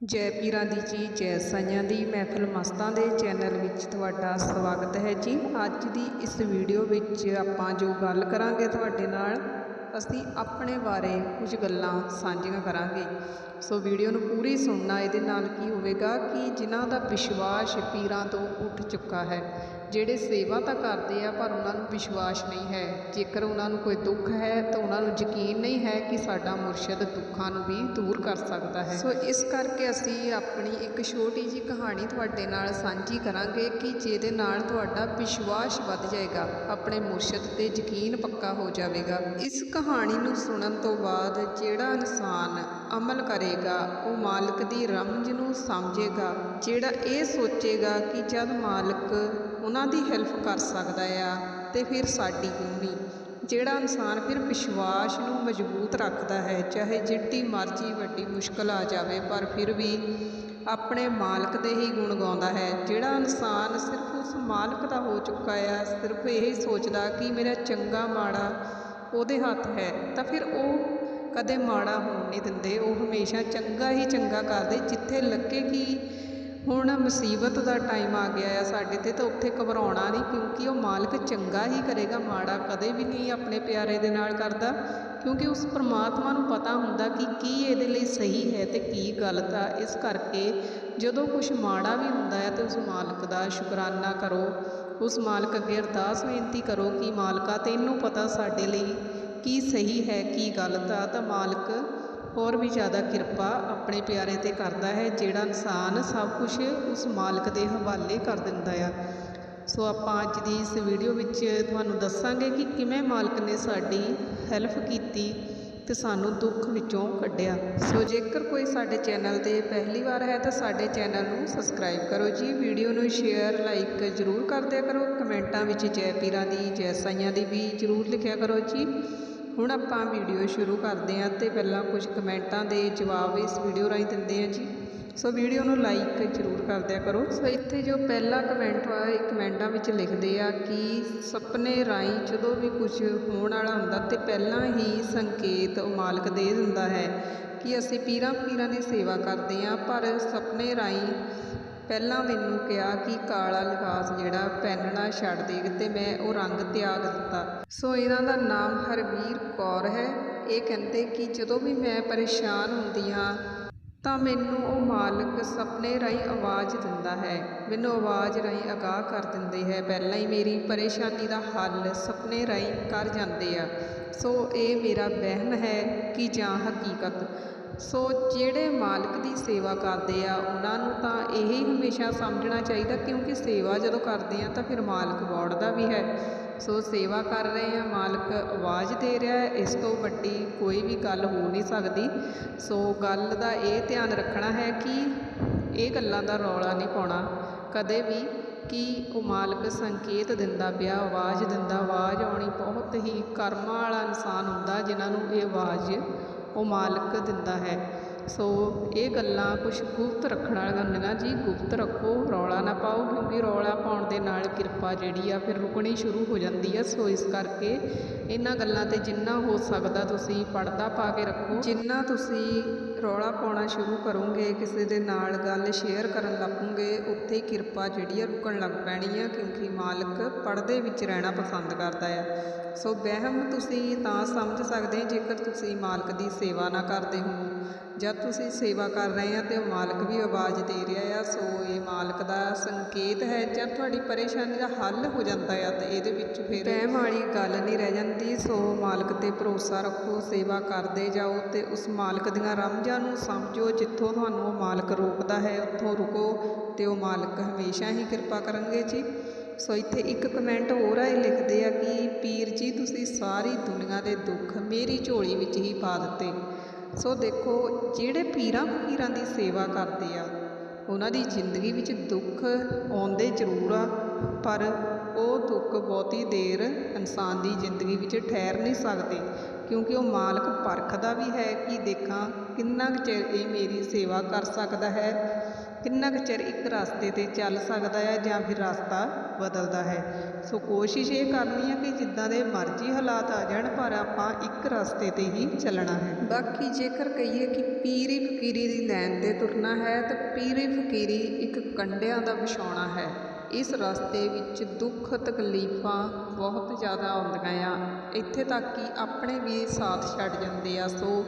जय पीरां दी जी जय साइयां दी महफिल मस्तां दे चैनल विच तुहाडा स्वागत है जी। अज दी इस वीडियो विच आपां जो गल करांगे तुहाडे नाल असीं अपने बारे कुछ गल्लां सांझियां करांगे। सो वीडियो नूं पूरी सुनना, इहदे नाल की होवेगा कि जिन्हां दा विश्वास पीरां तो उठ चुका है, ਜਿਹੜੇ सेवा तो करते हैं पर उन्होंने विश्वास नहीं है, जेकर उन्होंने कोई दुख है तो उन्होंने यकीन नहीं है कि साडा मुर्शद दुखों भी दूर कर सकता है। सो इस करके असी अपनी एक छोटी जी कहानी तुहाडे नाल सांझी करांगे कि जिहदे नाल तुहाडा विश्वास वध जाएगा, अपने मुर्शद ते यकीन पक्का हो जाएगा। इस कहानी नूं सुनन तो बाद जिहड़ा इंसान अमल करेगा वो मालिक दी रमज नूं समझेगा, जिहड़ा ये सोचेगा कि जब मालिक उन्हां दी हेल्प कर सकदा आ ते फिर साडी क्यों नहीं। जिहड़ा इंसान फिर विश्वास नूं मजबूत रखता है, चाहे जिड्डी मर्जी वड्डी मुश्किल आ जाए पर फिर भी अपने मालिक दे ही गुण गाउंदा है। जिहड़ा इंसान सिर्फ उस मालिक दा हो चुका है, सिर्फ यही सोचदा कि मेरा चंगा माड़ा उहदे हत्थ है, तो फिर वो कदे माड़ा होण नहीं दिंदे, वो हमेशा चंगा ही चंगा करदे। जिथे लगे कि हुण मुसीबत का टाइम आ गया है साडे ते, तो उत्थे घबराउणा नहीं, क्योंकि वो मालिक चंगा ही करेगा, माड़ा कदे भी नहीं अपने प्यारे दे नाल करदा। क्योंकि उस परमात्मा नूं पता हुंदा कि की इहदे लई सही है ते की गलत आ। इस करके जदों कुछ माड़ा भी हुंदा है तो उस मालिक दा शुकराना करो, उस मालिक अगे अरदास बेनती करो कि मालिका तैनूं पता साडे लई की सही है की गलत आ। तो मालिक होर भी ज़्यादा किरपा अपने प्यारे ते करता है, जिहड़ा इंसान सब कुछ उस मालिक के हवाले कर दिंदा आ। सो आपां अज दी इस वीडियो विच तुहानूं दस्सांगे कि किवें मालिक ने साडी हैल्प कीती ते सानूं दुख विचों कढिया। सो जेकर कोई साडे चैनल ते पहली बार है तो साडे चैनल नूं सबसक्राइब करो जी, वीडियो नूं शेयर लाइक जरूर कर दिया करो, कमेंटां विच जय पीरां दी जय साइयां दी भी जरूर लिखिया करो जी। हुण आपां वीडियो शुरू करते हैं तो पहलां कुछ कमेंटां दे जवाब इस वीडियो राहीं दिंदे हैं जी। सो वीडियो नूं लाइक जरूर कर दिया करो। सो इत्थे जो पहला कमेंट आ, कमेंटां विच लिखदे आ कि सपने राहीं जदों भी कुछ होण वाला हुंदा ते पहलां ही संकेत वो मालिक दे दिंदा है कि असीं पीरां फकीरां दी सेवा करदे हां, पर सपने राहीं पहलां मैनूं कहा कि काला लिबास जिहड़ा पहनना छड्ड दे ते मैं वो रंग त्याग दिता। सो इन्हां दा नाम हरवीर कौर है। ये कहते कि जदों भी मैं परेशान हुंदी हां तां मैनूं वो मालिक सपने राहीं आवाज़ दिंदा है, मैनूं आवाज़ राहीं आगाह कर दिंदे है, पहलां ही मेरी परेशानी का हल सपने राहीं कर जांदे आ। सो ये मेरा वहम है कि जां हकीकत। सो जिहड़े मालिक की सेवा करते हैं उन्होंने तो यही हमेशा समझना चाहिए, क्योंकि सेवा जो करते हैं तो फिर मालिक वौड़दा भी है। सो सेवा कर रहे हैं, मालिक आवाज़ दे रहा है, इस तो वड्डी कोई भी गल हो नहीं सकती। सो गल का ये ध्यान रखना है कि ये गल्लां दा रौला नहीं पाउणा कदे भी कि वो मालिक संकेत दिंदा पिया, आवाज़ दिंदा। आवाज़ आउणी बहुत ही कर्मां वाला इंसान हुंदा जिन्हां नूं ये आवाज़ वो मालिक दिंदा है। सो ये गल्लां कुछ गुप्त रखण वालियां हुंदियां जी, गुप्त रखो, रौला ना पाओ, क्योंकि रौला पाउण दे नाल किरपा जिहड़ी आ फिर रुकनी शुरू हो जाती है। सो इस करके इन्हां गल्लां ते जिन्ना हो सकदा तुसीं पर्दा पा के रखो। जिन्ना तुसीं रौला पाउणा शुरू करोगे, किसी दे नाल गल शेयर करन लगोगे, उत्थे किरपा जिहड़ी आ रुकण लग पैणी आ, क्योंकि मालिक पर्दे विच रहना पसंद करदा है। सो वहम तुसीं तां समझ सकदे जेकर तुसीं मालिक दी सेवा ना करदे हो। जब तुसीं सेवा कर रहे हैं तो मालिक भी आवाज़ दे रहा है। सो ये मालिक का संकेत है। जब थोड़ी परेशानी का हल हो जाता है तो ये फिर वहम वाली गल नहीं रह जाती। सो मालिक ते भरोसा रखो, सेवा करते जाओ तो उस मालिक दियां रमजां नूं समझो, जिथों तुहानूं मालिक रोकदा है उत्थों रुको, तो वो मालिक हमेशा ही किरपा करनगे जी। सो इत्थे एक कमेंट होर आए लिखते हैं कि पीर जी तुसीं सारी दुनिया के दुख मेरी झोली विच ही पा दिते। सो देखो जिहड़े पीरां फकीरां दी सेवा करते आ उन्हां दी जिंदगी विच दुख आउंदे जरूर आ, पर वो दुख बहुती देर इंसान की जिंदगी विच ठहर नहीं सकते, क्योंकि वो मालिक परखदा भी है कि देखां ਕਿੰਨਾ ਕੁ ਚਿਰ ਇਹ ਮੇਰੀ ਸੇਵਾ ਕਰ ਸਕਦਾ ਹੈ, ਕਿੰਨਾ ਕੁ ਚਿਰ ਇੱਕ ਰਸਤੇ 'ਤੇ ਚੱਲ ਸਕਦਾ ਹੈ ਜਾਂ ਫਿਰ ਰਸਤਾ ਬਦਲਦਾ ਹੈ। ਸੋ ਕੋਸ਼ਿਸ਼ ਇਹ ਕਰਨੀ ਹੈ ਕਿ ਜਿੱਦਾਂ ਦੇ ਮਰਜ਼ੀ ਹਾਲਾਤ ਆ ਜਾਣ ਪਰ ਆਪਾਂ ਇੱਕ ਰਸਤੇ 'ਤੇ ਹੀ ਚੱਲਣਾ ਹੈ। ਬਾਕੀ ਜੇਕਰ ਕਹੀਏ ਕਿ ਪੀਰੀ ਫਕੀਰੀ ਦੀ ਲਾਈਨ 'ਤੇ ਤੁਰਨਾ ਹੈ ਤਾਂ ਪੀਰੀ ਫਕੀਰੀ ਇੱਕ ਕੰਢਿਆਂ ਦਾ ਵਿਛਾਉਣਾ ਹੈ। ਇਸ ਰਸਤੇ ਵਿੱਚ ਦੁੱਖ ਤਕਲੀਫਾਂ ਬਹੁਤ ਜ਼ਿਆਦਾ ਆਉਂਦੀਆਂ ਆ, ਇੱਥੇ ਤੱਕ ਕਿ ਆਪਣੇ ਵੀ ਸਾਥ ਛੱਡ ਜਾਂਦੇ ਆ। ਸੋ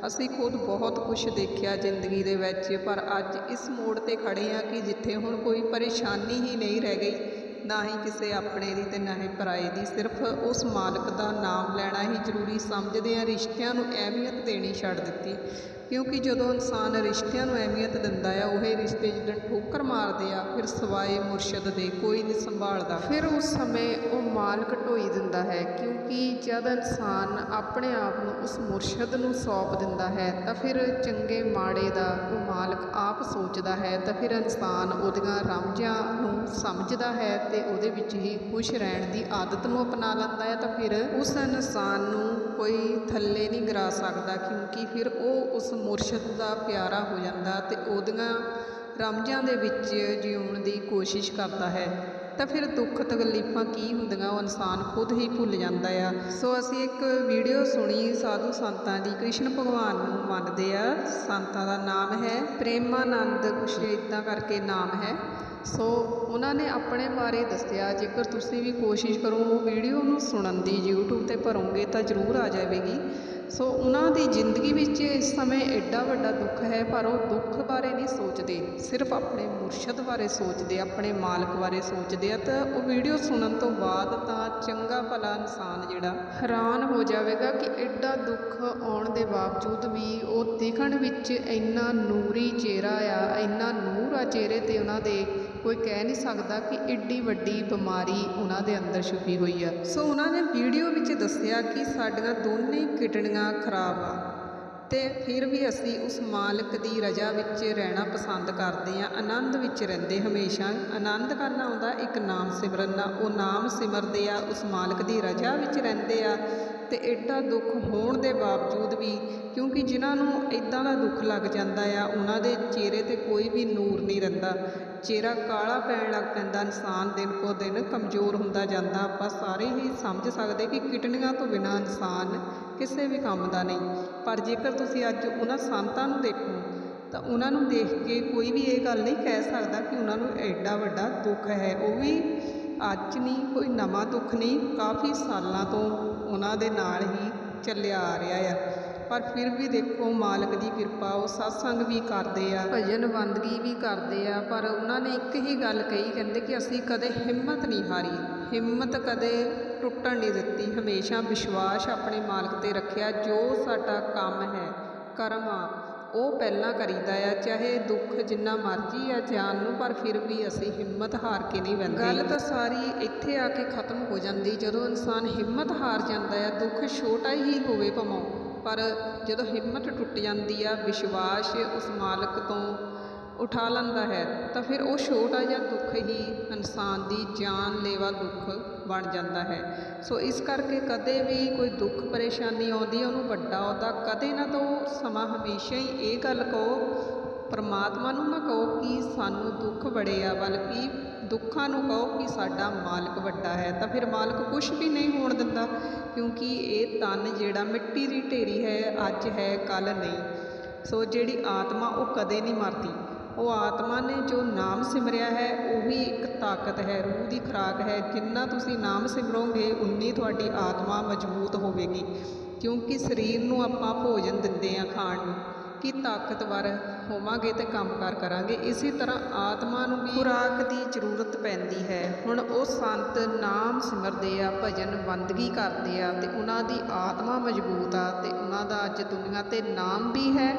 ਅਸੀਂ ਖੁਦ ਬਹੁਤ ਕੁਝ ਦੇਖਿਆ ਜ਼ਿੰਦਗੀ ਦੇ ਵਿੱਚ, ਪਰ ਅੱਜ ਇਸ ਮੋੜ 'ਤੇ ਖੜ੍ਹੇ ਹਾਂ ਕਿ ਜਿੱਥੇ ਹੁਣ ਕੋਈ ਪਰੇਸ਼ਾਨੀ ਹੀ ਨਹੀਂ ਰਹਿ ਗਈ, ਨਾ ਹੀ ਕਿਸੇ ਆਪਣੇ ਦੀ ਤੇ ਨਾ ਹੀ ਪਰਾਏ ਦੀ। ਸਿਰਫ ਉਸ ਮਾਲਕ ਦਾ ਨਾਮ ਲੈਣਾ ਹੀ ਜ਼ਰੂਰੀ ਸਮਝਦੇ ਹਾਂ। ਰਿਸ਼ਤਿਆਂ ਨੂੰ ਅਹਿਮੀਅਤ ਦੇਣੀ ਛੱਡ ਦਿੱਤੀ, ਕਿਉਂਕਿ ਜਦੋਂ ਇਨਸਾਨ ਰਿਸ਼ਤਿਆਂ ਨੂੰ ਅਹਿਮੀਅਤ ਦਿੰਦਾ ਆ, ਉਹ ਰਿਸ਼ਤੇ ਜਦੋਂ ਠੋਕਰ ਮਾਰਦੇ ਆ ਫਿਰ ਸਿਵਾਏ ਮੁਰਸ਼ਦ ਦੇ ਕੋਈ ਨਹੀਂ ਸੰਭਾਲਦਾ। ਫਿਰ ਉਸ ਸਮੇਂ ਉਹ ਮਾਲਕ ਢੋਈ ਦਿੰਦਾ ਹੈ, ਕਿਉਂਕਿ ਜਦ ਇਨਸਾਨ ਆਪਣੇ ਆਪ ਨੂੰ ਉਸ ਮੁਰਸ਼ਦ ਨੂੰ ਸੌਂਪ ਦਿੰਦਾ ਹੈ ਤਾਂ ਫਿਰ ਚੰਗੇ ਮਾੜੇ ਦਾ ਉਹ ਮਾਲਕ ਆਪ ਸੋਚਦਾ ਹੈ। ਤਾਂ ਫਿਰ ਇਨਸਾਨ ਉਹਦੀਆਂ ਰਮਜ਼ਾਂ ਨੂੰ ਸਮਝਦਾ ਹੈ ਤੇ ਉਹਦੇ ਵਿੱਚ ਹੀ ਖੁਸ਼ ਰਹਿਣ ਦੀ ਆਦਤ ਨੂੰ ਅਪਣਾ ਲੈਂਦਾ ਹੈ। ਤਾਂ ਫਿਰ ਉਸ ਇਨਸਾਨ ਨੂੰ ਕੋਈ ਥੱਲੇ ਨਹੀਂ ਗਿਰਾ ਸਕਦਾ, ਕਿਉਂਕਿ ਫਿਰ ਉਹ ਉਸ ਮੁਰਸ਼ਦ ਦਾ ਪਿਆਰਾ ਹੋ ਜਾਂਦਾ ਤੇ ਉਹਦੀਆਂ ਰਮਜ਼ਾਂ ਦੇ ਵਿੱਚ ਜਿਉਣ ਦੀ ਕੋਸ਼ਿਸ਼ ਕਰਦਾ ਹੈ। ਤਾਂ ਫਿਰ ਦੁੱਖ ਤਕਲੀਫਾਂ ਕੀ ਹੁੰਦੀਆਂ ਉਹ ਇਨਸਾਨ ਖੁਦ ਹੀ ਭੁੱਲ ਜਾਂਦਾ ਆ। ਸੋ ਅਸੀਂ ਇੱਕ ਵੀਡੀਓ ਸੁਣੀ ਸਾਧੂ ਸੰਤਾਂ ਦੀ, ਕ੍ਰਿਸ਼ਨ ਭਗਵਾਨ ਨੂੰ ਮੰਨਦੇ ਆ, ਸੰਤਾਂ ਦਾ ਨਾਮ ਹੈ ਪ੍ਰੇਮਾਨੰਦ, ਕੁਛ ਇੱਦਾਂ ਕਰਕੇ ਨਾਮ ਹੈ। ਸੋ ਉਹਨਾਂ ਨੇ ਆਪਣੇ ਬਾਰੇ ਦੱਸਿਆ, ਜੇਕਰ ਤੁਸੀਂ ਵੀ ਕੋਸ਼ਿਸ਼ ਕਰੋ ਉਹ ਵੀਡੀਓ ਨੂੰ ਸੁਣਨ ਦੀ, YouTube 'ਤੇ ਭਰੋਂਗੇ ਤਾਂ ਜ਼ਰੂਰ ਆ ਜਾਵੇਗੀ। ਸੋ ਉਹਨਾਂ ਦੀ ਜ਼ਿੰਦਗੀ ਵਿੱਚ ਇਸ ਸਮੇਂ ਐਡਾ ਵੱਡਾ ਦੁੱਖ ਹੈ, ਪਰ ਉਹ ਦੁੱਖ ਬਾਰੇ ਨਹੀਂ ਸੋਚਦੇ, ਸਿਰਫ ਆਪਣੇ ਮੁਰਸ਼ਦ ਬਾਰੇ ਸੋਚਦੇ, ਆਪਣੇ ਮਾਲਕ ਬਾਰੇ ਸੋਚਦੇ ਆ। ਤਾਂ ਉਹ ਵੀਡੀਓ ਸੁਣਨ ਤੋਂ ਬਾਅਦ ਤਾਂ ਚੰਗਾ ਭਲਾ ਇਨਸਾਨ ਜਿਹੜਾ ਹੈਰਾਨ ਹੋ ਜਾਵੇਗਾ ਕਿ ਐਡਾ ਦੁੱਖ ਆਉਣ ਦੇ ਬਾਵਜੂਦ ਵੀ ਉਹ ਦਿਖਣ ਵਿੱਚ ਇੰਨਾ ਨੂਰੀ ਚਿਹਰਾ ਆ, ਇੰਨਾ ਨੂਰ ਆ ਚਿਹਰੇ 'ਤੇ ਉਹਨਾਂ ਦੇ, ਕੋਈ ਕਹਿ ਨਹੀਂ ਸਕਦਾ ਕਿ ਐਡੀ ਵੱਡੀ ਬਿਮਾਰੀ ਉਹਨਾਂ ਦੇ ਅੰਦਰ ਛੁਪੀ ਹੋਈ ਆ। ਸੋ ਉਹਨਾਂ ਨੇ ਵੀਡੀਓ ਵਿੱਚ ਦੱਸਿਆ ਕਿ ਸਾਡੀਆਂ ਦੋਨੇ ਕਿਡਨੀਆਂ ਖਰਾਬ ਆ ਤੇ ਫਿਰ ਵੀ ਅਸੀਂ ਉਸ ਮਾਲਕ ਦੀ ਰਜ਼ਾ ਵਿੱਚ ਰਹਿਣਾ ਪਸੰਦ ਕਰਦੇ ਹਾਂ, ਆਨੰਦ ਵਿੱਚ ਰਹਿੰਦੇ। ਹਮੇਸ਼ਾ ਆਨੰਦ ਕਰਨਾ ਆਉਂਦਾ ਇੱਕ ਨਾਮ ਸਿਮਰਨ ਨਾਲ, ਉਹ ਨਾਮ ਸਿਮਰਦੇ ਆ, ਉਸ ਮਾਲਕ ਦੀ ਰਜ਼ਾ ਵਿੱਚ ਰਹਿੰਦੇ ਆ। ਤੇ ਐਡਾ ਦੁੱਖ ਹੋਣ ਦੇ ਬਾਵਜੂਦ ਵੀ, ਕਿਉਂਕਿ ਜਿਨ੍ਹਾਂ ਨੂੰ ਇੱਦਾਂ ਦਾ ਦੁੱਖ ਲੱਗ ਜਾਂਦਾ ਆ ਉਹਨਾਂ ਦੇ ਚਿਹਰੇ 'ਤੇ ਕੋਈ ਵੀ ਨੂਰ ਨਹੀਂ ਰਹਿੰਦਾ, ਚਿਹਰਾ ਕਾਲਾ ਪੈਣ ਲੱਗ ਪੈਂਦਾ, ਇਨਸਾਨ ਦਿਨ ਕੋ ਦਿਨ ਕਮਜ਼ੋਰ ਹੁੰਦਾ ਜਾਂਦਾ। ਆਪਾਂ ਸਾਰੇ ਹੀ ਸਮਝ ਸਕਦੇ ਕਿ ਕਿਡਨੀਆਂ ਤੋਂ ਬਿਨਾਂ ਇਨਸਾਨ ਕਿਸੇ ਵੀ ਕੰਮ ਦਾ ਨਹੀਂ। ਪਰ ਜੇਕਰ ਤੁਸੀਂ ਅੱਜ ਉਹਨਾਂ ਸੰਤਾਂ ਨੂੰ ਦੇਖੋ ਤਾਂ ਉਹਨਾਂ ਨੂੰ ਦੇਖ ਕੇ ਕੋਈ ਵੀ ਇਹ ਗੱਲ ਨਹੀਂ ਕਹਿ ਸਕਦਾ ਕਿ ਉਹਨਾਂ ਨੂੰ ਐਡਾ ਵੱਡਾ ਦੁੱਖ ਹੈ। ਉਹ ਵੀ ਅੱਜ ਨਹੀਂ, ਕੋਈ ਨਵਾਂ ਦੁੱਖ ਨਹੀਂ, ਕਾਫੀ ਸਾਲਾਂ ਤੋਂ ਉਹਨਾਂ ਦੇ ਨਾਲ ਹੀ ਚੱਲਿਆ ਆ ਰਿਹਾ ਆ। ਪਰ ਫਿਰ ਵੀ ਦੇਖੋ ਮਾਲਕ ਦੀ ਕਿਰਪਾ, ਉਹ ਸਤਸੰਗ ਵੀ ਕਰਦੇ ਆ, ਭਜਨ ਬੰਦਗੀ ਵੀ ਕਰਦੇ ਆ। ਪਰ ਉਹਨਾਂ ਨੇ ਇੱਕ ਹੀ ਗੱਲ ਕਹੀ, ਕਹਿੰਦੇ ਕਿ ਅਸੀਂ ਕਦੇ ਹਿੰਮਤ ਨਹੀਂ ਹਾਰੀ, ਹਿੰਮਤ ਕਦੇ ਟੁੱਟਣ ਨਹੀਂ ਦਿੱਤੀ, ਹਮੇਸ਼ਾ ਵਿਸ਼ਵਾਸ ਆਪਣੇ ਮਾਲਕ 'ਤੇ ਰੱਖਿਆ। ਜੋ ਸਾਡਾ ਕੰਮ ਹੈ, ਕਰਮ ਆ, ਉਹ ਪਹਿਲਾਂ ਕਰੀਦਾ ਆ, ਚਾਹੇ ਦੁੱਖ ਜਿੰਨਾ ਮਰਜ਼ੀ ਆ ਜਾਣ ਨੂੰ, ਪਰ ਫਿਰ ਵੀ ਅਸੀਂ ਹਿੰਮਤ ਹਾਰ ਕੇ ਨਹੀਂ ਬਹਿੰਦੇ। ਗੱਲ ਤਾਂ ਸਾਰੀ ਇੱਥੇ ਆ ਕੇ ਖਤਮ ਹੋ ਜਾਂਦੀ ਜਦੋਂ ਇਨਸਾਨ ਹਿੰਮਤ ਹਾਰ ਜਾਂਦਾ ਆ, ਦੁੱਖ ਛੋਟਾ ਹੀ ਹੋਵੇ ਭਾਵੇਂ, ਪਰ ਜਦੋਂ ਹਿੰਮਤ ਟੁੱਟ ਜਾਂਦੀ ਆ, ਵਿਸ਼ਵਾਸ ਉਸ ਮਾਲਕ ਤੋਂ ਉਠਾ ਲੈਂਦਾ ਹੈ, ਤਾਂ ਫਿਰ ਉਹ ਛੋਟਾ ਜਿਹਾ ਦੁੱਖ ਹੀ ਇਨਸਾਨ ਦੀ ਜਾਨਲੇਵਾ ਦੁੱਖ ਬਣ ਜਾਂਦਾ ਹੈ। ਸੋ ਇਸ ਕਰਕੇ ਕਦੇ ਵੀ ਕੋਈ ਦੁੱਖ ਪਰੇਸ਼ਾਨੀ ਆਉਂਦੀ ਹੈ ਉਹਨੂੰ ਵੱਡਾ ਆਉਂਦਾ ਕਦੇ ਨਾ ਦੋ ਸਮਾਂ। ਹਮੇਸ਼ਾ ਹੀ ਇਹ ਗੱਲ ਕਹੋ, ਪਰਮਾਤਮਾ ਨੂੰ ਨਾ ਕਹੋ ਕਿ ਸਾਨੂੰ ਦੁੱਖ ਬੜੇ ਆ, ਬਲਕਿ ਦੁੱਖਾਂ ਨੂੰ ਕਹੋ ਕਿ ਸਾਡਾ ਮਾਲਕ ਵੱਡਾ ਹੈ। ਤਾਂ ਫਿਰ ਮਾਲਕ ਕੁਛ ਵੀ ਨਹੀਂ ਹੋਣ ਦਿੰਦਾ, ਕਿਉਂਕਿ ਇਹ ਤਨ ਜਿਹੜਾ ਮਿੱਟੀ ਦੀ ਢੇਰੀ ਹੈ, ਅੱਜ ਹੈ ਕੱਲ੍ਹ ਨਹੀਂ। ਸੋ ਜਿਹੜੀ ਆਤਮਾ ਉਹ ਕਦੇ ਨਹੀਂ ਮਰਦੀ, ਉਹ ਆਤਮਾ ਨੇ ਜੋ ਨਾਮ ਸਿਮਰਿਆ ਹੈ ਉਹੀ ਇੱਕ ਤਾਕਤ ਹੈ, ਰੂਹ ਦੀ ਖੁਰਾਕ ਹੈ। ਜਿੰਨਾ ਤੁਸੀਂ ਨਾਮ ਸਿਮਰੋਗੇ ਉਨੀ ਤੁਹਾਡੀ ਆਤਮਾ ਮਜ਼ਬੂਤ ਹੋਵੇਗੀ, ਕਿਉਂਕਿ ਸਰੀਰ ਨੂੰ ਆਪਾਂ ਭੋਜਨ ਦਿੰਦੇ ਹਾਂ ਖਾਣ ਨੂੰ ਕਿ ਤਾਕਤਵਰ ਹੋਵਾਂਗੇ ਤੇ ਕੰਮਕਾਰ ਕਰਾਂਗੇ, ਇਸੇ ਤਰ੍ਹਾਂ ਆਤਮਾ ਨੂੰ ਵੀ ਖੁਰਾਕ ਦੀ ਜ਼ਰੂਰਤ ਪੈਂਦੀ ਹੈ। ਹੁਣ ਉਹ ਸੰਤ ਨਾਮ ਸਿਮਰਦੇ ਆ, ਭਜਨ ਬੰਦਗੀ ਕਰਦੇ ਆ ਤੇ ਉਹਨਾਂ ਦੀ ਆਤਮਾ ਮਜ਼ਬੂਤ ਆ ਤੇ ਉਹਨਾਂ ਦਾ ਅੱਜ ਦੁਨੀਆ 'ਤੇ ਨਾਮ ਵੀ ਹੈ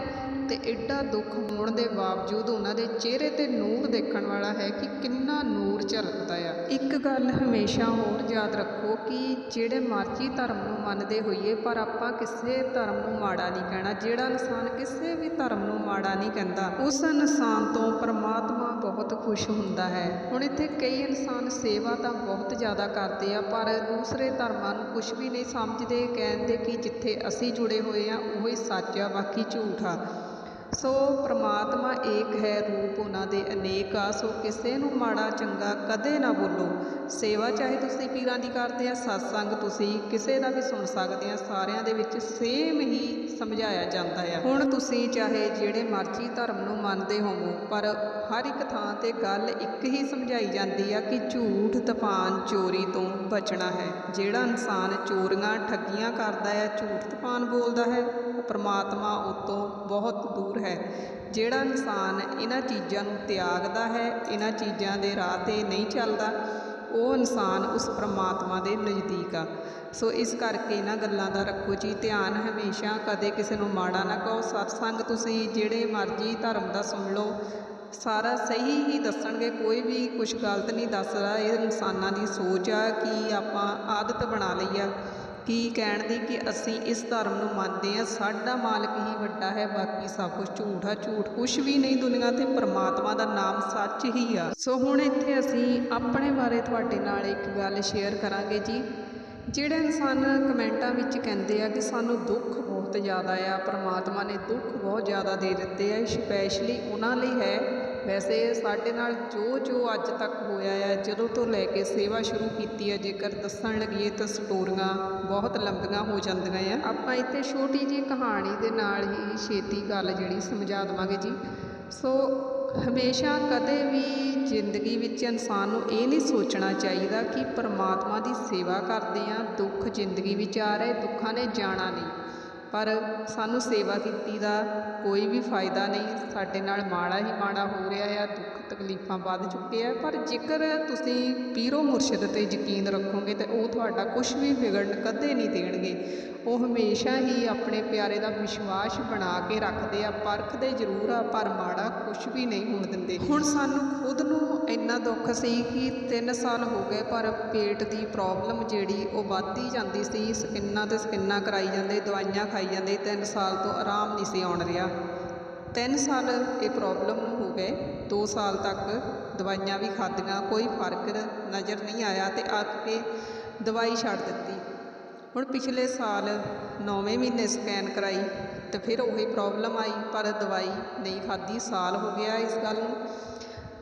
ਤੇ ਐਡਾ ਦੁੱਖ ਹੋਣ ਦੇ ਬਾਵਜੂਦ ਉਹਨਾਂ ਦੇ ਚਿਹਰੇ 'ਤੇ ਨੂਰ ਦੇਖਣ ਵਾਲਾ ਹੈ ਕਿ ਕਿੰਨਾ ਨੂਰ ਝਲਕਦਾ ਆ। ਇੱਕ ਗੱਲ ਹਮੇਸ਼ਾ ਹੋਰ ਯਾਦ ਰੱਖੋ ਕਿ ਜਿਹੜੇ ਮਰਜ਼ੀ ਧਰਮ ਨੂੰ ਮੰਨਦੇ ਹੋਈਏ, ਪਰ ਆਪਾਂ ਕਿਸੇ ਧਰਮ ਨੂੰ ਮਾੜਾ ਨਹੀਂ ਕਹਿਣਾ। ਜਿਹੜਾ ਇਨਸਾਨ ਕਿਸੇ ਵੀ ਧਰਮ ਨੂੰ ਮਾੜਾ ਨਹੀਂ ਕਹਿੰਦਾ। ਉਸ ਇਨਸਾਨ ਤੋਂ ਪਰਮਾਤਮਾ ਬਹੁਤ ਖੁਸ਼ ਹੁੰਦਾ ਹੈ। ਹੁਣ ਇੱਥੇ ਕਈ ਇਨਸਾਨ ਸੇਵਾ ਤਾਂ ਬਹੁਤ ਜ਼ਿਆਦਾ ਕਰਦੇ ਆ, ਪਰ ਦੂਸਰੇ ਧਰਮਾਂ ਨੂੰ ਕੁਝ ਵੀ ਨਹੀਂ ਸਮਝਦੇ, ਕਹਿੰਦੇ ਕਿ ਜਿੱਥੇ ਅਸੀਂ ਜੁੜੇ ਹੋਏ ਆ ਉਹੀ ਸੱਚ ਆ, ਬਾਕੀ ਝੂਠ ਆ। ਸੋ ਪ੍ਰਮਾਤਮਾ ਏਕ ਹੈ, ਰੂਪ ਉਹਨਾਂ ਦੇ ਅਨੇਕ ਆ। ਸੋ ਕਿਸੇ ਨੂੰ ਮਾੜਾ ਚੰਗਾ ਕਦੇ ਨਾ ਬੋਲੋ। ਸੇਵਾ ਚਾਹੇ ਤੁਸੀਂ ਪੀਰਾਂ ਦੀ ਕਰਦੇ ਆ, ਸਤਸੰਗ ਤੁਸੀਂ ਕਿਸੇ ਦਾ ਵੀ ਸੁਣ ਸਕਦੇ ਆ, ਸਾਰਿਆਂ ਦੇ ਵਿੱਚ ਸੇਮ ਹੀ ਸਮਝਾਇਆ ਜਾਂਦਾ ਆ। ਹੁਣ ਤੁਸੀਂ ਚਾਹੇ ਜਿਹੜੇ ਮਰਜ਼ੀ ਧਰਮ ਨੂੰ ਮੰਨਦੇ ਹੋਵੋ, ਪਰ ਹਰ ਇੱਕ ਥਾਂ ਤੇ ਗੱਲ ਇੱਕ ਹੀ ਸਮਝਾਈ ਜਾਂਦੀ ਆ ਕਿ ਝੂਠ, ਤੂਫਾਨ, ਚੋਰੀ ਤੋਂ ਬਚਣਾ ਹੈ। ਜਿਹੜਾ ਇਨਸਾਨ ਚੋਰੀਆਂ ਠੱਗੀਆਂ ਕਰਦਾ ਹੈ, ਝੂਠ ਤੂਫਾਨ ਬੋਲਦਾ ਹੈ, ਪਰਮਾਤਮਾ ਉਹ ਤੋਂ ਬਹੁਤ ਦੂਰ ਹੈ। ਜਿਹੜਾ ਇਨਸਾਨ ਇਹਨਾਂ ਚੀਜ਼ਾਂ ਨੂੰ ਤਿਆਗਦਾ ਹੈ, ਇਹਨਾਂ ਚੀਜ਼ਾਂ ਦੇ ਰਾਹ 'ਤੇ ਨਹੀਂ ਚੱਲਦਾ, ਉਹ ਇਨਸਾਨ ਉਸ ਪਰਮਾਤਮਾ ਦੇ ਨਜ਼ਦੀਕ ਆ। ਸੋ ਇਸ ਕਰਕੇ ਇਹਨਾਂ ਗੱਲਾਂ ਦਾ ਰੱਖੋ ਜੀ ਧਿਆਨ ਹਮੇਸ਼ਾ, ਕਦੇ ਕਿਸੇ ਨੂੰ ਮਾੜਾ ਨਾ ਕਹੋ। ਸਤਸੰਗ ਤੁਸੀਂ ਜਿਹੜੇ ਮਰਜ਼ੀ ਧਰਮ ਦਾ ਸੁਣ ਲਓ, ਸਾਰਾ ਸਹੀ ਹੀ ਦੱਸਣਗੇ, ਕੋਈ ਵੀ ਕੁਝ ਗਲਤ ਨਹੀਂ ਦੱਸਦਾ। ਇਹ ਇਨਸਾਨਾਂ ਦੀ ਸੋਚ ਆ ਕਿ ਆਪਾਂ ਆਦਤ ਬਣਾ ਲਈ ਆ ਕੀ ਕਹਿਣ ਦੀ ਕਿ ਅਸੀਂ ਇਸ ਧਰਮ ਨੂੰ ਮੰਨਦੇ ਹਾਂ, ਸਾਡਾ ਮਾਲਕ ਹੀ ਵੱਡਾ ਹੈ, ਬਾਕੀ ਸਭ ਕੁਝ ਝੂਠ ਆ। ਝੂਠ ਕੁਛ ਵੀ ਨਹੀਂ ਦੁਨੀਆ 'ਤੇ, ਪਰਮਾਤਮਾ ਦਾ ਨਾਮ ਸੱਚ ਹੀ ਆ। ਸੋ ਹੁਣ ਇੱਥੇ ਅਸੀਂ ਆਪਣੇ ਬਾਰੇ ਤੁਹਾਡੇ ਨਾਲ ਇੱਕ ਗੱਲ ਸ਼ੇਅਰ ਕਰਾਂਗੇ ਜੀ। ਜਿਹੜੇ ਇਨਸਾਨ ਕਮੈਂਟਾਂ ਵਿੱਚ ਕਹਿੰਦੇ ਆ ਕਿ ਸਾਨੂੰ ਦੁੱਖ ਬਹੁਤ ਜ਼ਿਆਦਾ ਆ, ਪਰਮਾਤਮਾ ਨੇ ਦੁੱਖ ਬਹੁਤ ਜ਼ਿਆਦਾ ਦੇ ਦਿੱਤੇ ਆ, ਸਪੈਸ਼ਲੀ ਉਹਨਾਂ ਲਈ ਹੈ। ਵੈਸੇ ਸਾਡੇ ਨਾਲ ਜੋ ਅੱਜ ਤੱਕ ਹੋਇਆ ਹੈ, ਜਦੋਂ ਤੋਂ ਲੈ ਕੇ ਸੇਵਾ ਸ਼ੁਰੂ ਕੀਤੀ ਹੈ, ਜੇਕਰ ਦੱਸਣ ਲੱਗੀਏ ਤਾਂ ਸਟੋਰੀਆਂ ਬਹੁਤ ਲੰਬੀਆਂ ਹੋ ਜਾਂਦੀਆਂ ਆ। ਆਪਾਂ ਇੱਥੇ ਛੋਟੀ ਜਿਹੀ ਕਹਾਣੀ ਦੇ ਨਾਲ ਹੀ ਛੇਤੀ ਗੱਲ ਜਿਹੜੀ ਸਮਝਾ ਦੇਵਾਂਗੇ ਜੀ। ਸੋ ਹਮੇਸ਼ਾ ਕਦੇ ਵੀ ਜ਼ਿੰਦਗੀ ਵਿੱਚ ਇਨਸਾਨ ਨੂੰ ਇਹ ਨਹੀਂ ਸੋਚਣਾ ਚਾਹੀਦਾ ਕਿ ਪਰਮਾਤਮਾ ਦੀ ਸੇਵਾ ਕਰਦੇ ਹਾਂ, ਦੁੱਖ ਜ਼ਿੰਦਗੀ ਵਿੱਚ ਆ ਰਹੇ, ਦੁੱਖਾਂ ਨੇ ਜਾਣਾ ਨਹੀਂ, ਪਰ ਸਾਨੂੰ ਸੇਵਾ ਕੀਤੀ ਦਾ ਕੋਈ ਵੀ ਫਾਇਦਾ ਨਹੀਂ। ਸਾਡੇ ਨਾਲ ਮਾੜਾ ਹੀ ਮਾੜਾ ਹੋ ਰਿਹਾ ਆ, ਦੁੱਖ ਤਕਲੀਫਾਂ ਵੱਧ ਚੁੱਕੇ ਆ। ਪਰ ਜੇਕਰ ਤੁਸੀਂ ਪੀਰੋ ਮੁਰਸ਼ਿਦ 'ਤੇ ਯਕੀਨ ਰੱਖੋਗੇ ਤਾਂ ਉਹ ਤੁਹਾਡਾ ਕੁਝ ਵੀ ਵਿਗੜਨ ਕਦੇ ਨਹੀਂ ਦੇਣਗੇ। ਉਹ ਹਮੇਸ਼ਾ ਹੀ ਆਪਣੇ ਪਿਆਰੇ ਦਾ ਵਿਸ਼ਵਾਸ ਬਣਾ ਕੇ ਰੱਖਦੇ ਆ, ਪਰਖਦੇ ਜ਼ਰੂਰ ਆ, ਪਰ ਮਾੜਾ ਕੁਝ ਵੀ ਨਹੀਂ ਹੋਣ ਦਿੰਦੇ। ਹੁਣ ਸਾਨੂੰ ਖੁਦ ਨੂੰ ਇੰਨਾ ਦੁੱਖ ਸੀ ਕਿ 3 ਸਾਲ ਹੋ ਗਏ, ਪਰ ਪੇਟ ਦੀ ਪ੍ਰੋਬਲਮ ਜਿਹੜੀ ਉਹ ਵੱਧਦੀ ਜਾਂਦੀ ਸੀ, ਸਕਿੰਨਾਂ 'ਤੇ ਸਕਿੰਨਾਂ ਕਰਾਈ ਜਾਂਦੇ, ਦਵਾਈਆਂ ਖਾਈ ਜਾਂਦੇ, 3 ਸਾਲ ਤੋਂ ਆਰਾਮ ਨਹੀਂ ਸੀ ਆਉਣ ਰਿਹਾ। 3 ਸਾਲ ਇਹ ਪ੍ਰੋਬਲਮ ਨੂੰ ਹੋ ਗਏ, 2 ਸਾਲ ਤੱਕ ਦਵਾਈਆਂ ਵੀ ਖਾਧੀਆਂ, ਕੋਈ ਫਰਕ ਨਜ਼ਰ ਨਹੀਂ ਆਇਆ ਤੇ ਆ ਕੇ ਦਵਾਈ ਛੱਡ ਦਿੱਤੀ। ਹੁਣ ਪਿਛਲੇ ਸਾਲ 9ਵੇਂ ਮਹੀਨੇ ਸਕੈਨ ਕਰਾਈ ਤੇ ਫਿਰ ਉਹੀ ਪ੍ਰੋਬਲਮ ਆਈ, ਪਰ ਦਵਾਈ ਨਹੀਂ ਖਾਧੀ। ਸਾਲ ਹੋ ਗਿਆ ਇਸ ਗੱਲ ਨੂੰ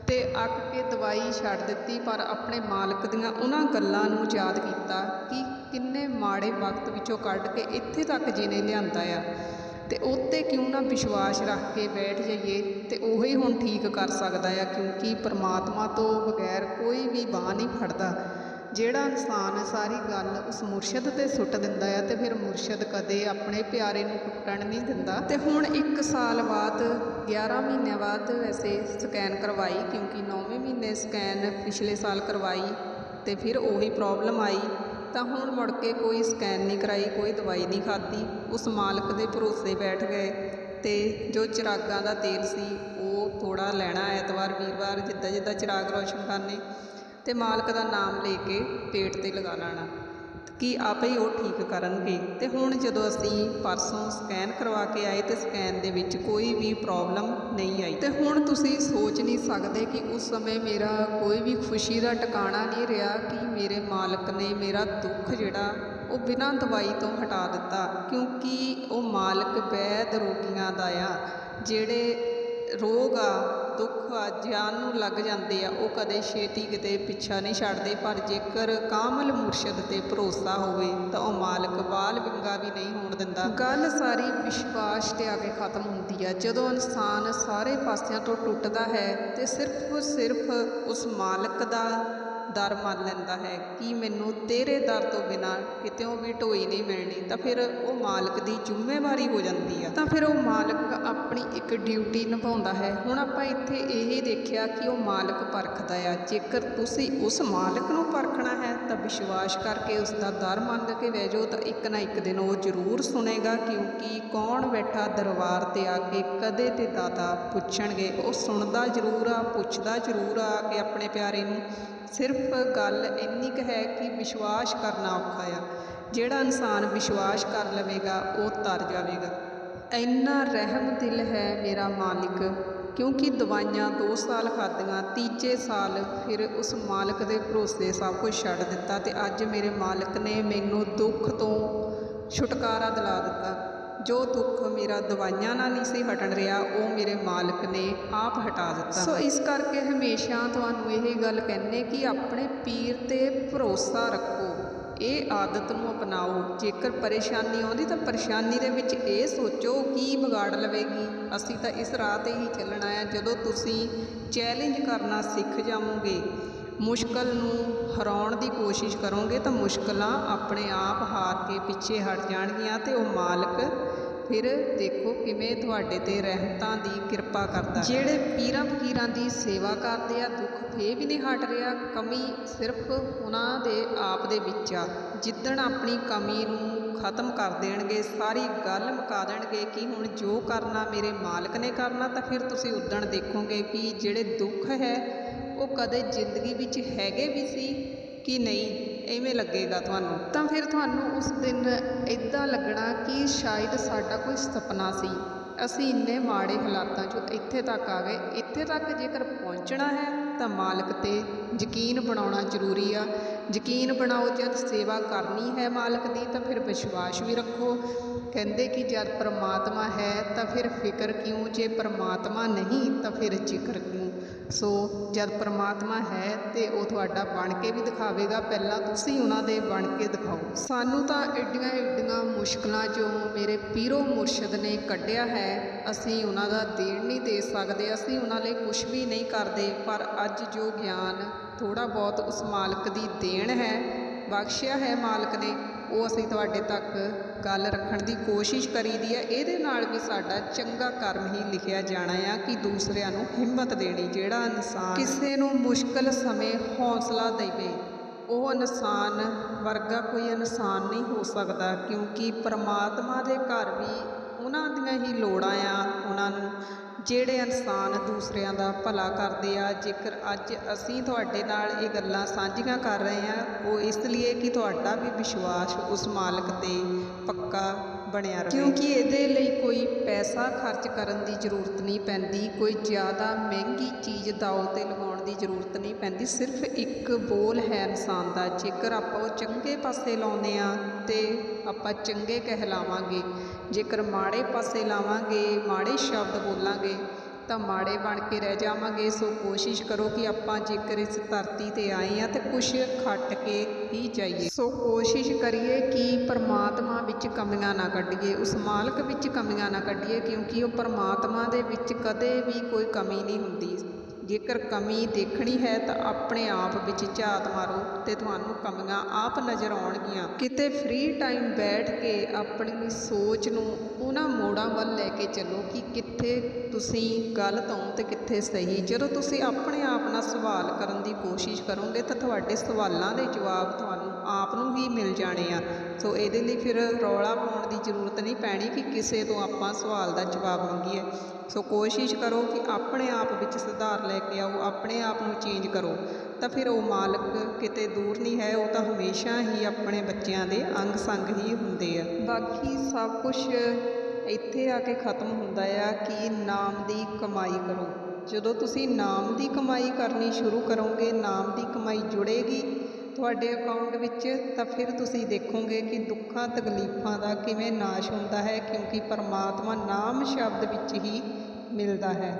ਤੇ ਅੱਕ ਕੇ ਦਵਾਈ ਛੱਡ ਦਿੱਤੀ, ਪਰ ਆਪਣੇ ਮਾਲਕ ਦੀਆਂ ਉਹਨਾਂ ਗੱਲਾਂ ਨੂੰ ਯਾਦ ਕੀਤਾ ਕਿ ਕਿੰਨੇ ਮਾੜੇ ਵਕਤ ਵਿੱਚੋਂ ਕੱਢ ਕੇ ਇੱਥੇ ਤੱਕ ਜਿਹਨੇ ਲਿਆਂਦਾ ਆ, ਤੇ ਉੱਤੇ ਕਿਉਂ ਨਾ ਵਿਸ਼ਵਾਸ ਰੱਖ ਕੇ ਬੈਠ ਜਾਈਏ ਤੇ ਉਹੀ ਹੁਣ ਠੀਕ ਕਰ ਸਕਦਾ ਆ, ਕਿਉਂਕਿ ਪਰਮਾਤਮਾ ਤੋਂ ਬਗੈਰ ਕੋਈ ਵੀ ਬਾਂਹ ਨਹੀਂ ਫੜਦਾ। ਜਿਹੜਾ ਇਨਸਾਨ ਸਾਰੀ ਗੱਲ ਉਸ ਮੁਰਸ਼ਿਦ 'ਤੇ ਸੁੱਟ ਦਿੰਦਾ ਆ ਤੇ ਫਿਰ ਮੁਰਸ਼ਿਦ ਕਦੇ ਆਪਣੇ ਪਿਆਰੇ ਨੂੰ ਟੁੱਟਣ ਨਹੀਂ ਦਿੰਦਾ। ਤੇ ਹੁਣ 1 ਸਾਲ ਬਾਅਦ 11 ਮਹੀਨਿਆਂ ਬਾਅਦ ਵੈਸੇ ਸਕੈਨ ਕਰਵਾਈ, ਕਿਉਂਕਿ 9ਵੇਂ ਮਹੀਨੇ ਸਕੈਨ ਪਿਛਲੇ ਸਾਲ ਕਰਵਾਈ ਤੇ ਫਿਰ ਉਹੀ ਪ੍ਰੋਬਲਮ ਆਈ, ਤਾਂ ਹੁਣ ਮੁੜ ਕੇ ਕੋਈ ਸਕੈਨ ਨਹੀਂ ਕਰਾਈ, ਕੋਈ ਦਵਾਈ ਨਹੀਂ ਖਾਧੀ, ਉਸ ਮਾਲਕ ਦੇ ਭਰੋਸੇ ਬੈਠ ਗਏ। ਤੇ ਜੋ ਚਿਰਾਗਾਂ ਦਾ ਤੇਲ ਸੀ ਉਹ ਥੋੜ੍ਹਾ ਲੈਣਾ ਐਤਵਾਰ ਵੀਰਵਾਰ, ਜਿੱਦਾਂ ਜਿੱਦਾਂ ਚਿਰਾਗ ਰੋਸ਼ਨ ਕਰਨੇ, ਤੇ ਮਾਲਕ ਦਾ ਨਾਮ ਲੈ ਕੇ ਪੇਟ 'ਤੇ ਲਗਾ ਲੈਣਾ ਕਿ ਆਪੇ ਹੀ ਉਹ ਠੀਕ ਕਰਨਗੇ। ਤੇ ਹੁਣ ਜਦੋਂ ਅਸੀਂ ਪਰਸੋਂ ਸਕੈਨ ਕਰਵਾ ਕੇ ਆਏ ਤੇ ਸਕੈਨ ਦੇ ਵਿੱਚ ਕੋਈ ਵੀ ਪ੍ਰੋਬਲਮ ਨਹੀਂ ਆਈ। ਤੇ ਹੁਣ ਤੁਸੀਂ ਸੋਚ ਨਹੀਂ ਸਕਦੇ ਕਿ ਉਸ ਸਮੇਂ ਮੇਰਾ ਕੋਈ ਵੀ ਖੁਸ਼ੀ ਦਾ ਟਿਕਾਣਾ ਨਹੀਂ ਰਿਹਾ ਕਿ ਮੇਰੇ ਮਾਲਕ ਨੇ ਮੇਰਾ ਦੁੱਖ ਜਿਹੜਾ ਉਹ ਬਿਨਾਂ ਦਵਾਈ ਤੋਂ ਹਟਾ ਦਿੱਤਾ, ਕਿਉਂਕਿ ਉਹ ਮਾਲਕ ਵੈਦ ਰੋਗੀਆਂ ਦਾ ਆ। ਜਿਹੜੇ ਰੋਗ ਆ, ਦੁੱਖ ਆ, ਜਾਨ ਨੂੰ ਲੱਗ ਜਾਂਦੇ ਆ, ਉਹ ਕਦੇ ਛੇਤੀ ਕਿਤੇ ਪਿੱਛਾ ਨਹੀਂ ਛੱਡਦੇ, ਪਰ ਜੇਕਰ ਕਾਮਲ ਮੁਰਸ਼ਿਦ 'ਤੇ ਭਰੋਸਾ ਹੋਵੇ ਤਾਂ ਉਹ ਮਾਲਕ ਬਾਲ ਵਿੰਗਾ ਵੀ ਨਹੀਂ ਹੋਣ ਦਿੰਦਾ। ਗੱਲ ਸਾਰੀ ਵਿਸ਼ਵਾਸ 'ਤੇ ਆ ਕੇ ਖਤਮ ਹੁੰਦੀ ਆ। ਜਦੋਂ ਇਨਸਾਨ ਸਾਰੇ ਪਾਸਿਆਂ ਤੋਂ ਟੁੱਟਦਾ ਹੈ ਤੇ ਸਿਰਫ ਉਸ ਮਾਲਕ ਦਾ ਦਰ ਮੰਨ ਲੈਂਦਾ ਹੈ ਕਿ ਮੈਨੂੰ ਤੇਰੇ ਦਰ ਤੋਂ ਬਿਨਾਂ ਕਿਤਿਓਂ ਵੀ ਢੋਈ ਨਹੀਂ ਮਿਲਣੀ, ਤਾਂ ਫਿਰ ਉਹ ਮਾਲਕ ਦੀ ਜ਼ਿੰਮੇਵਾਰੀ ਹੋ ਜਾਂਦੀ ਆ। ਤਾਂ ਫਿਰ ਉਹ ਮਾਲਕ ਆਪਣੀ ਇੱਕ ਡਿਊਟੀ ਨਿਭਾਉਂਦਾ ਹੈ। ਹੁਣ ਆਪਾਂ ਇੱਥੇ ਇਹ ਦੇਖਿਆ ਕਿ ਉਹ ਮਾਲਕ ਪਰਖਦਾ ਆ। ਜੇਕਰ ਤੁਸੀਂ ਉਸ ਮਾਲਕ ਨੂੰ ਪਰਖਣਾ ਹੈ ਤਾਂ ਵਿਸ਼ਵਾਸ ਕਰਕੇ ਉਸ ਦਾ ਦਰ ਮੰਨ ਕੇ ਬਹਿ ਜਾਓ, ਤਾਂ ਇੱਕ ਨਾ ਇੱਕ ਦਿਨ ਉਹ ਜ਼ਰੂਰ ਸੁਣੇਗਾ, ਕਿਉਂਕਿ ਕੌਣ ਬੈਠਾ ਦਰਬਾਰ 'ਤੇ ਆ ਕੇ ਕਦੇ ਤੇ ਦਾਤਾ ਪੁੱਛਣਗੇ। ਉਹ ਸੁਣਦਾ ਜ਼ਰੂਰ ਆ, ਪੁੱਛਦਾ ਜ਼ਰੂਰ ਆ ਕੇ ਆਪਣੇ ਪਿਆਰੇ ਨੂੰ। ਸਿਰਫ ਗੱਲ ਇੰਨੀ ਕੁ ਹੈ ਕਿ ਵਿਸ਼ਵਾਸ ਕਰਨਾ ਔਖਾ ਆ। ਜਿਹੜਾ ਇਨਸਾਨ ਵਿਸ਼ਵਾਸ ਕਰ ਲਵੇਗਾ ਉਹ ਤਰ ਜਾਵੇਗਾ। ਇੰਨਾ ਰਹਿਮ ਦਿਲ ਹੈ ਮੇਰਾ ਮਾਲਿਕ, ਕਿਉਂਕਿ ਦਵਾਈਆਂ 2 ਸਾਲ ਖਾਧੀਆਂ, ਤੀਜੇ ਸਾਲ ਫਿਰ ਉਸ ਮਾਲਕ ਦੇ ਭਰੋਸੇ ਸਭ ਕੁਝ ਛੱਡ ਦਿੱਤਾ ਅਤੇ ਅੱਜ ਮੇਰੇ ਮਾਲਕ ਨੇ ਮੈਨੂੰ ਦੁੱਖ ਤੋਂ ਛੁਟਕਾਰਾ ਦਿਲਾ ਦਿੱਤਾ। ਜੋ ਦੁੱਖ ਮੇਰਾ ਦਵਾਈਆਂ ਨਾਲ ਨਹੀਂ ਸੀ ਹਟਣ ਰਿਹਾ, ਉਹ ਮੇਰੇ ਮਾਲਕ ਨੇ ਆਪ ਹਟਾ ਦਿੱਤਾ। ਸੋ ਇਸ ਕਰਕੇ ਹਮੇਸ਼ਾ ਤੁਹਾਨੂੰ ਇਹ ਗੱਲ ਕਹਿੰਦੇ ਕਿ ਆਪਣੇ ਪੀਰ 'ਤੇ ਭਰੋਸਾ ਰੱਖੋ, ਇਹ ਆਦਤ ਨੂੰ ਅਪਣਾਓ। ਜੇਕਰ ਪਰੇਸ਼ਾਨੀ ਆਉਂਦੀ ਤਾਂ ਪਰੇਸ਼ਾਨੀ ਦੇ ਵਿੱਚ ਇਹ ਸੋਚੋ ਕੀ ਵਿਗਾੜ ਲਵੇਗੀ, ਅਸੀਂ ਤਾਂ ਇਸ ਰਾਹ 'ਤੇ ਹੀ ਚੱਲਣਾ ਹੈ। ਜਦੋਂ ਤੁਸੀਂ ਚੈਲੰਜ ਕਰਨਾ ਸਿੱਖ ਜਾਵੋਗੇ, ਮੁਸ਼ਕਲ ਨੂੰ ਹਰਾਉਣ ਦੀ ਕੋਸ਼ਿਸ਼ ਕਰੋਗੇ ਤਾਂ ਮੁਸ਼ਕਲਾਂ ਆਪਣੇ ਆਪ ਹਾਰ ਕੇ ਪਿੱਛੇ ਹਟ ਜਾਣਗੀਆਂ ਅਤੇ ਉਹ ਮਾਲਕ ਫਿਰ ਦੇਖੋ ਕਿਵੇਂ ਤੁਹਾਡੇ 'ਤੇ ਰਹਿਮਤਾਂ ਦੀ ਕਿਰਪਾ ਕਰਦਾ। ਜਿਹੜੇ ਪੀਰਾਂ ਫਕੀਰਾਂ ਦੀ ਸੇਵਾ ਕਰਦੇ ਆ, ਦੁੱਖ ਫੇਰ ਵੀ ਨਹੀਂ ਹਟ ਰਿਹਾ, ਕਮੀ ਸਿਰਫ ਉਹਨਾਂ ਦੇ ਆਪ ਦੇ ਵਿੱਚ ਆ। ਜਿੱਦਣ ਆਪਣੀ ਕਮੀ ਨੂੰ ਖਤਮ ਕਰ ਦੇਣਗੇ, ਸਾਰੀ ਗੱਲ ਮੁਕਾ ਦੇਣਗੇ ਕਿ ਹੁਣ ਜੋ ਕਰਨਾ ਮੇਰੇ ਮਾਲਕ ਨੇ ਕਰਨਾ, ਤਾਂ ਫਿਰ ਤੁਸੀਂ ਉਦਣ ਦੇਖੋਗੇ ਕਿ ਜਿਹੜੇ ਦੁੱਖ ਹੈ ਉਹ ਕਦੇ ਜ਼ਿੰਦਗੀ ਵਿੱਚ ਹੈਗੇ ਵੀ ਸੀ ਕਿ ਨਹੀਂ, ਐਵੇਂ ਲੱਗੇਗਾ ਤੁਹਾਨੂੰ। ਤਾਂ ਫਿਰ ਤੁਹਾਨੂੰ ਉਸ ਦਿਨ ਇੱਦਾਂ ਲੱਗਣਾ ਕਿ ਸ਼ਾਇਦ ਸਾਡਾ ਕੋਈ ਸੁਪਨਾ ਸੀ, ਅਸੀਂ ਇੰਨੇ ਮਾੜੇ ਹਾਲਾਤਾਂ 'ਚੋਂ ਇੱਥੇ ਤੱਕ ਆ ਗਏ। ਇੱਥੇ ਤੱਕ ਜੇਕਰ ਪਹੁੰਚਣਾ ਹੈ ਤਾਂ ਮਾਲਕ 'ਤੇ ਯਕੀਨ ਬਣਾਉਣਾ ਜ਼ਰੂਰੀ ਆ। ਯਕੀਨ ਬਣਾਓ, ਜਦ ਸੇਵਾ ਕਰਨੀ ਹੈ ਮਾਲਕ ਦੀ ਤਾਂ ਫਿਰ ਵਿਸ਼ਵਾਸ ਵੀ ਰੱਖੋ। ਕਹਿੰਦੇ ਕਿ ਜਦ ਪਰਮਾਤਮਾ ਹੈ ਤਾਂ ਫਿਰ ਫਿਕਰ ਕਿਉਂ, ਜੇ ਪਰਮਾਤਮਾ ਨਹੀਂ ਤਾਂ ਫਿਰ ਜ਼ਿਕਰ ਕਿਉਂ। ਸੋ ਜਦ ਪਰਮਾਤਮਾ ਹੈ ਤੇ ਉਹ ਤੁਹਾਡਾ ਬਣ ਕੇ ਵੀ ਦਿਖਾਵੇਗਾ, ਪਹਿਲਾਂ ਤੁਸੀਂ ਉਹਨਾਂ ਦੇ ਬਣ ਕੇ ਦਿਖਾਓ। ਸਾਨੂੰ ਤਾਂ ਐਡੀਆਂ ਐਡੀਆਂ ਮੁਸ਼ਕਲਾਂ 'ਚੋਂ ਮੇਰੇ ਪੀਰੋ ਮੁਰਸ਼ਿਦ ਨੇ ਕੱਢਿਆ ਹੈ, ਅਸੀਂ ਉਹਨਾਂ ਦਾ ਦੇਣ ਨਹੀਂ ਦੇ ਸਕਦੇ, ਅਸੀਂ ਉਹਨਾਂ ਲਈ ਕੁਝ ਵੀ ਨਹੀਂ ਕਰਦੇ। ਪਰ ਅੱਜ ਜੋ ਗਿਆਨ ਥੋੜ੍ਹਾ ਬਹੁਤ ਉਸ ਮਾਲਕ ਦੀ ਦੇਣ ਹੈ, ਬਖਸ਼ਿਆ ਹੈ ਮਾਲਕ ਨੇ, ਉਹ ਅਸੀਂ ਤੁਹਾਡੇ ਤੱਕ ਗੱਲ ਰੱਖਣ ਦੀ ਕੋਸ਼ਿਸ਼ ਕਰੀਦੀ ਹੈ। ਇਹਦੇ ਨਾਲ ਵੀ ਸਾਡਾ ਚੰਗਾ ਕਰਮ ਹੀ ਲਿਖਿਆ ਜਾਣਾ ਆ ਕਿ ਦੂਸਰਿਆਂ ਨੂੰ ਹਿੰਮਤ ਦੇਣੀ। ਜਿਹੜਾ ਇਨਸਾਨ ਕਿਸੇ ਨੂੰ ਮੁਸ਼ਕਲ ਸਮੇਂ ਹੌਸਲਾ ਦੇਵੇ, ਉਹ ਇਨਸਾਨ ਵਰਗਾ ਕੋਈ ਇਨਸਾਨ ਨਹੀਂ ਹੋ ਸਕਦਾ, ਕਿਉਂਕਿ ਪਰਮਾਤਮਾ ਦੇ ਘਰ ਵੀ ਉਹਨਾਂ ਦੀਆਂ ਹੀ ਲੋੜਾਂ ਆ ਉਹਨਾਂ ਨੂੰ, ਜਿਹੜੇ ਇਨਸਾਨ ਦੂਸਰਿਆਂ ਦਾ ਭਲਾ ਕਰਦੇ ਆ। ਜੇਕਰ ਅੱਜ ਅਸੀਂ ਤੁਹਾਡੇ ਨਾਲ ਇਹ ਗੱਲਾਂ ਸਾਂਝੀਆਂ ਕਰ ਰਹੇ ਹਾਂ, ਉਹ ਇਸ ਲਈ ਕਿ ਤੁਹਾਡਾ ਵੀ ਵਿਸ਼ਵਾਸ ਉਸ ਮਾਲਕ 'ਤੇ ਪੱਕਾ ਬਣਿਆ ਰਹੇ, ਕਿਉਂਕਿ ਇਹਦੇ ਲਈ ਕੋਈ ਪੈਸਾ ਖਰਚ ਕਰਨ ਦੀ ਜ਼ਰੂਰਤ ਨਹੀਂ ਪੈਂਦੀ, ਕੋਈ ਜ਼ਿਆਦਾ ਮਹਿੰਗੀ ਚੀਜ਼ ਦਾਅ 'ਤੇ ਲਗਾਉਣ ਦੀ ਜ਼ਰੂਰਤ ਨਹੀਂ ਪੈਂਦੀ। ਸਿਰਫ ਇੱਕ ਬੋਲ ਹੈ ਇਨਸਾਨ ਦਾ, ਜੇਕਰ ਆਪਾਂ ਉਹ ਚੰਗੇ ਪਾਸੇ ਲਾਉਂਦੇ ਹਾਂ ਤੇ ਆਪਾਂ ਚੰਗੇ ਕਹਿਲਾਵਾਂਗੇ, ਜੇਕਰ ਮਾੜੇ ਪਾਸੇ ਲਾਵਾਂਗੇ, ਮਾੜੇ ਸ਼ਬਦ ਬੋਲਾਂਗੇ ਤਾਂ ਮਾੜੇ ਬਣ ਕੇ ਰਹਿ ਜਾਵਾਂਗੇ। ਸੋ ਕੋਸ਼ਿਸ਼ ਕਰੋ ਕਿ ਆਪਾਂ ਜੇਕਰ ਇਸ ਧਰਤੀ 'ਤੇ ਆਏ ਹਾਂ ਤਾਂ ਕੁਛ ਖੱਟ ਕੇ ਹੀ ਜਾਈਏ। ਸੋ ਕੋਸ਼ਿਸ਼ ਕਰੀਏ ਕਿ ਪਰਮਾਤਮਾ ਵਿੱਚ ਕਮੀਆਂ ਨਾ ਕੱਢੀਏ, ਉਸ ਮਾਲਕ ਵਿੱਚ ਕਮੀਆਂ ਨਾ ਕੱਢੀਏ, ਕਿਉਂਕਿ ਉਹ ਪਰਮਾਤਮਾ ਦੇ ਵਿੱਚ ਕਦੇ ਵੀ ਕੋਈ ਕਮੀ ਨਹੀਂ ਹੁੰਦੀ। ਜੇਕਰ ਕਮੀ ਦੇਖਣੀ ਹੈ ਤਾਂ ਆਪਣੇ ਆਪ ਵਿੱਚ ਝਾਤ ਮਾਰੋ ਤੇ ਤੁਹਾਨੂੰ ਕਮੀਆਂ ਆਪ ਨਜ਼ਰ ਆਉਣਗੀਆਂ। ਕਿਤੇ ਫ੍ਰੀ ਟਾਈਮ ਬੈਠ ਕੇ ਆਪਣੀ ਸੋਚ ਨੂੰ ਉਹਨਾਂ ਮੋੜਾਂ ਵੱਲ ਲੈ ਕੇ ਚੱਲੋ ਕਿ ਕਿੱਥੇ ਤੁਸੀਂ ਗਲਤ ਹੋ ਤੇ ਕਿੱਥੇ ਸਹੀ। ਜਦੋਂ ਤੁਸੀਂ ਆਪਣੇ ਆਪ ਨਾਲ ਸਵਾਲ ਕਰਨ ਦੀ ਕੋਸ਼ਿਸ਼ ਕਰੋਗੇ ਤਾਂ ਤੁਹਾਡੇ ਸਵਾਲਾਂ ਦੇ ਜਵਾਬ ਤੁਹਾਨੂੰ ਆਪ ਨੂੰ ਹੀ ਮਿਲ ਜਾਣੇ ਆ। ਸੋ ਇਹਦੇ ਲਈ ਫਿਰ ਰੌਲਾ ਪਾਉਣ ਦੀ ਜ਼ਰੂਰਤ ਨਹੀਂ ਪੈਣੀ ਕਿ ਕਿਸੇ ਤੋਂ ਆਪਾਂ ਸਵਾਲ ਦਾ ਜਵਾਬ ਮੰਗੀਏ। ਸੋ ਕੋਸ਼ਿਸ਼ ਕਰੋ ਕਿ ਆਪਣੇ ਆਪ ਵਿੱਚ ਸੁਧਾਰ ਲੈ ਕੇ ਆਓ, ਆਪਣੇ ਆਪ ਨੂੰ ਚੇਂਜ ਕਰੋ, ਤਾਂ ਫਿਰ ਉਹ ਮਾਲਕ ਕਿਤੇ ਦੂਰ ਨਹੀਂ ਹੈ, ਉਹ ਤਾਂ ਹਮੇਸ਼ਾ ਹੀ ਆਪਣੇ ਬੱਚਿਆਂ ਦੇ ਅੰਗ ਸੰਗ ਹੀ ਹੁੰਦੇ ਆ। ਬਾਕੀ ਸਭ ਕੁਝ ਇੱਥੇ ਆ ਕੇ ਖਤਮ ਹੁੰਦਾ ਆ ਕਿ ਨਾਮ ਦੀ ਕਮਾਈ ਕਰੋ। ਜਦੋਂ ਤੁਸੀਂ ਨਾਮ ਦੀ ਕਮਾਈ ਕਰਨੀ ਸ਼ੁਰੂ ਕਰੋਗੇ, ਨਾਮ ਦੀ ਕਮਾਈ ਜੁੜੇਗੀ ਤੁਹਾਡੇ ਅਕਾਊਂਟ ਵਿੱਚ, ਤਾਂ ਫਿਰ ਤੁਸੀਂ ਦੇਖੋਗੇ ਕਿ ਦੁੱਖਾਂ ਤਕਲੀਫਾਂ ਦਾ ਕਿਵੇਂ ਨਾਸ਼ ਹੁੰਦਾ ਹੈ, ਕਿਉਂਕਿ ਪਰਮਾਤਮਾ ਨਾਮ ਸ਼ਬਦ ਵਿੱਚ ਹੀ ਮਿਲਦਾ ਹੈ।